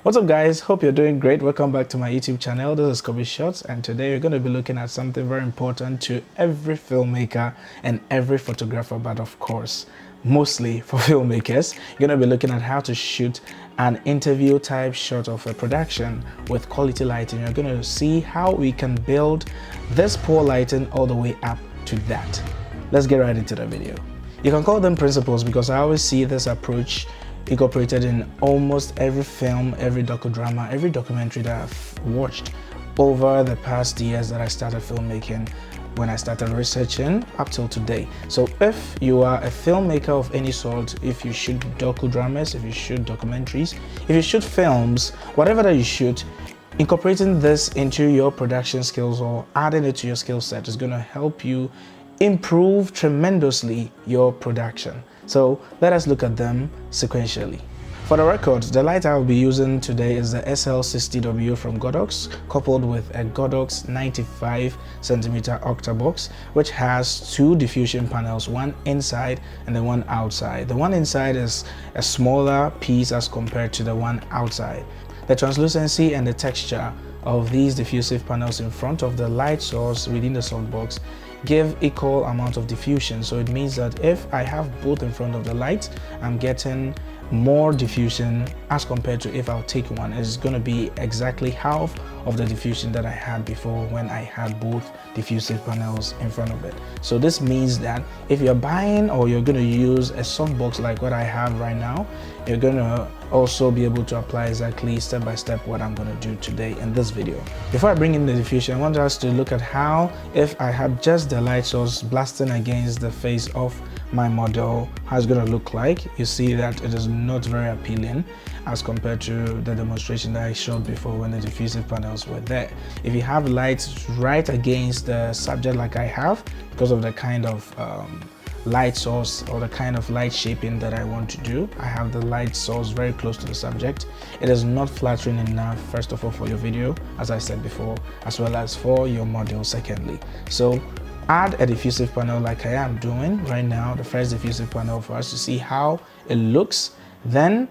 What's up guys, hope you're doing great. Welcome back to my YouTube channel. This is Kobe Shots, and today we're going to be looking at something very important to every filmmaker and every photographer, but of course mostly for filmmakers. You're going to be looking at how to shoot an interview type shot of a production with quality lighting. You're going to see how we can build this poor lighting all the way up to that. Let's get right into the video. You can call them principles because I always see this approach incorporated in almost every film, every docudrama, every documentary that I've watched over the past years that I started filmmaking, when I started researching up till today. So if you are a filmmaker of any sort, if you shoot docudramas, if you shoot documentaries, if you shoot films, whatever that you shoot, incorporating this into your production skills or adding it to your skill set is going to help you improve tremendously your production. So let us look at them sequentially. For the record, the light I will be using today is the SL60W from Godox, coupled with a Godox 95cm octabox, which has two diffusion panels, one inside and the one outside. The one inside is a smaller piece as compared to the one outside. The translucency and the texture of these diffusive panels in front of the light source within the softbox give equal amount of diffusion. So it means that if I have both in front of the light, I'm getting more diffusion as compared to if I'll take one. It's going to be exactly half of the diffusion that I had before when I had both diffusive panels in front of it. So this means that if you're buying or you're going to use a softbox like what I have right now, you're going to also be able to apply exactly step by step what I'm going to do today in this video. Before I bring in the diffusion, I want us to look at how, if I have just the light source blasting against the face of my model, how it's going to look like. You see that it is not very appealing as compared to the demonstration that I showed before when the diffusive panels were there. If you have lights right against the subject like I have, because of the kind of light source or the kind of light shaping that I want to do, I have the light source very close to the subject. It is not flattering enough, first of all, for your video, as I said before, as well as for your model secondly. So add a diffusive panel like I am doing right now, the first diffusive panel, for us to see how it looks. Then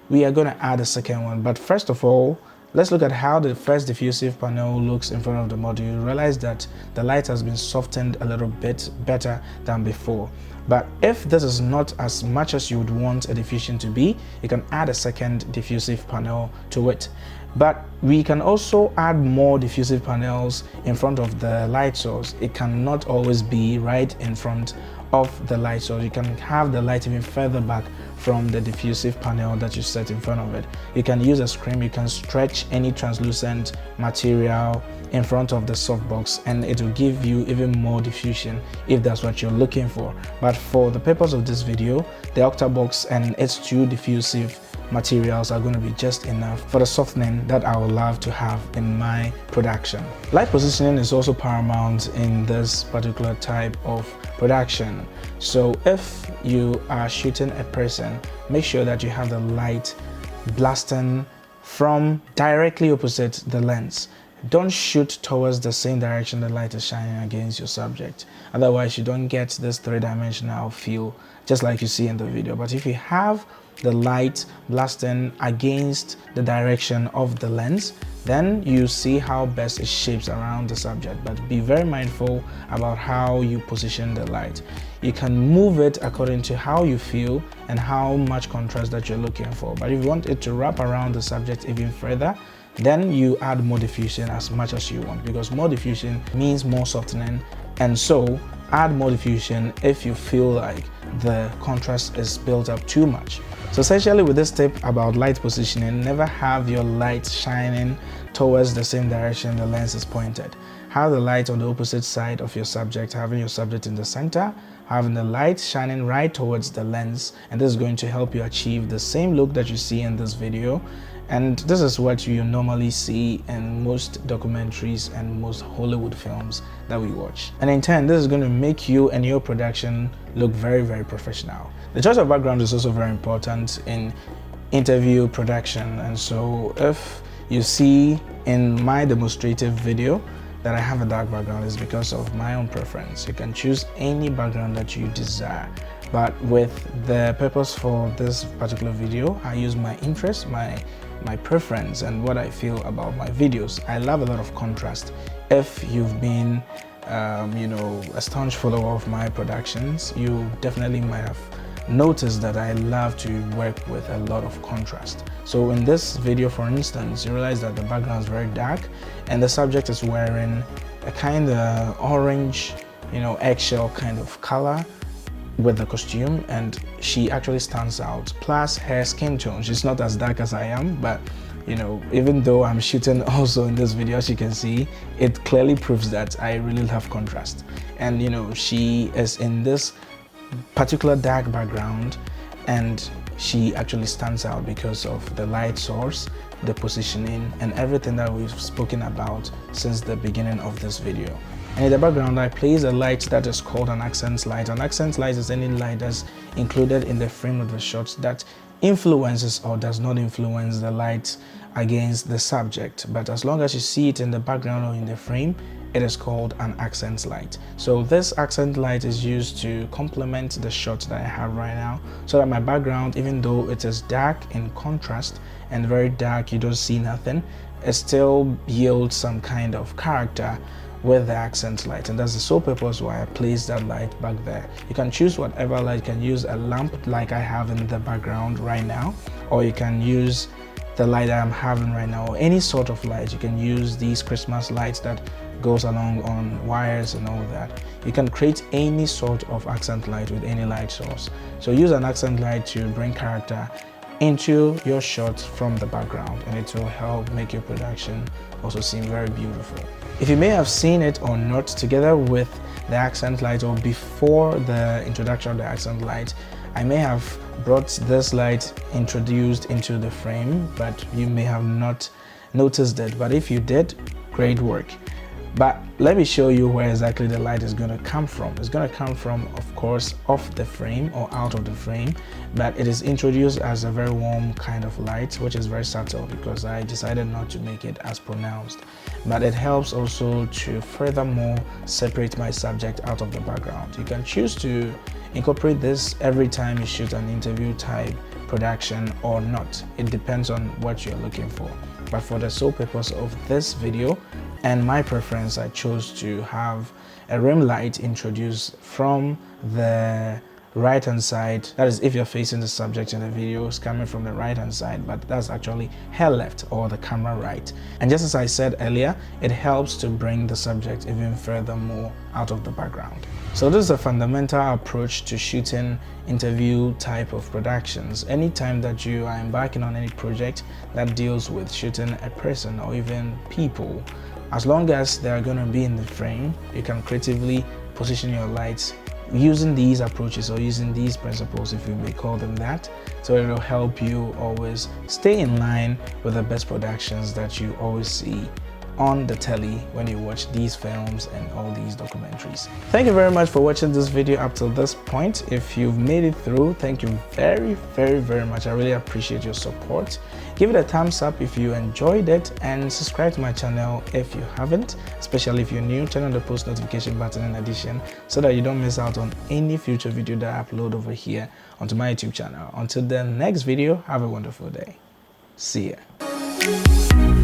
we are going to add a second one, but first of all, let's look at how the first diffusive panel looks in front of the model. You realize that the light has been softened a little bit better than before. But if this is not as much as you would want a diffusion to be, you can add a second diffusive panel to it. But we can also add more diffusive panels in front of the light source. It cannot always be right in front of the light source. You can have the light even further back from the diffusive panel that you set in front of it. You can use a screen, you can stretch any translucent material in front of the softbox and it will give you even more diffusion if that's what you're looking for. But for the purpose of this video, the octabox and its two diffusive materials are going to be just enough for the softening that I would love to have in my production. Light positioning is also paramount in this particular type of production. So if you are shooting a person, make sure that you have the light blasting from directly opposite the lens. Don't shoot towards the same direction the light is shining against your subject. Otherwise, you don't get this three-dimensional feel just like you see in the video. But if you have the light blasting against the direction of the lens, then you see how best it shapes around the subject. But be very mindful about how you position the light. You can move it according to how you feel and how much contrast that you're looking for. But if you want it to wrap around the subject even further, then you add more diffusion as much as you want, because more diffusion means more softening. And so add more diffusion if you feel like the contrast is built up too much. So essentially with this tip about light positioning, never have your light shining towards the same direction the lens is pointed. Have the light on the opposite side of your subject, having your subject in the center, having the light shining right towards the lens, and this is going to help you achieve the same look that you see in this video. And this is what you normally see in most documentaries and most Hollywood films that we watch. And in turn, this is going to make you and your production look very, very professional. The choice of background is also very important in interview production. And so if you see in my demonstrative video that I have a dark background, is because of my own preference. You can choose any background that you desire. But with the purpose for this particular video, I use my interest, my my preference and what I feel about my videos. I love a lot of contrast. If you've been a staunch follower of my productions, you definitely might have noticed that I love to work with a lot of contrast. So in this video, for instance, you realize that the background is very dark and the subject is wearing a kind of orange, eggshell kind of color with the costume, and she actually stands out. Plus her skin tone, she's not as dark as I am, but even though I'm shooting also in this video, as you can see, it clearly proves that I really love contrast. And she is in this particular dark background and she actually stands out because of the light source, the positioning, and everything that we've spoken about since the beginning of this video. And in the background, I place a light that is called an accent light. An accent light is any light that's included in the frame of the shot that influences or does not influence the light against the subject, but as long as you see it in the background or in the frame, it is called an accent light. So this accent light is used to complement the shot that I have right now, so that my background, even though it is dark in contrast and very dark, you don't see nothing, it still yields some kind of character with the accent light. And that's the sole purpose why I placed that light back there. You can choose whatever light. You can use a lamp like I have in the background right now, or you can use the light that I'm having right now, or any sort of light. You can use these Christmas lights that goes along on wires and all that. You can create any sort of accent light with any light source. So use an accent light to bring character into your shot from the background, and it will help make your production also seem very beautiful. If you may have seen it or not, together with the accent light or before the introduction of the accent light, I may have brought this light introduced into the frame, but you may have not noticed it. But if you did, great work. But let me show you where exactly the light is going to come from. It's going to come from, of course, off the frame or out of the frame, but it is introduced as a very warm kind of light, which is very subtle because I decided not to make it as pronounced. But it helps also to furthermore separate my subject out of the background. You can choose to incorporate this every time you shoot an interview type production or not. It depends on what you're looking for. But for the sole purpose of this video and my preference, I chose to have a rim light introduced from the right hand side. That is, if you're facing the subject in the video, it's coming from the right hand side, but that's actually her left or the camera right. And just as I said earlier, it helps to bring the subject even further more out of the background. So this is a fundamental approach to shooting interview type of productions. Anytime that you are embarking on any project that deals with shooting a person or even people, as long as they are going to be in the frame, you can creatively position your lights using these approaches or using these principles, if you may call them that. So it will help you always stay in line with the best productions that you always see on the telly when you watch these films and all these documentaries. Thank you very much for watching this video up till this point. If you've made it through, thank you very, very, very much. I really appreciate your support. Give it a thumbs up if you enjoyed it, and subscribe to my channel if you haven't, especially if you're new. Turn on the post notification button in addition so that you don't miss out on any future video that I upload over here onto my YouTube channel. Until the next video, have a wonderful day. See ya.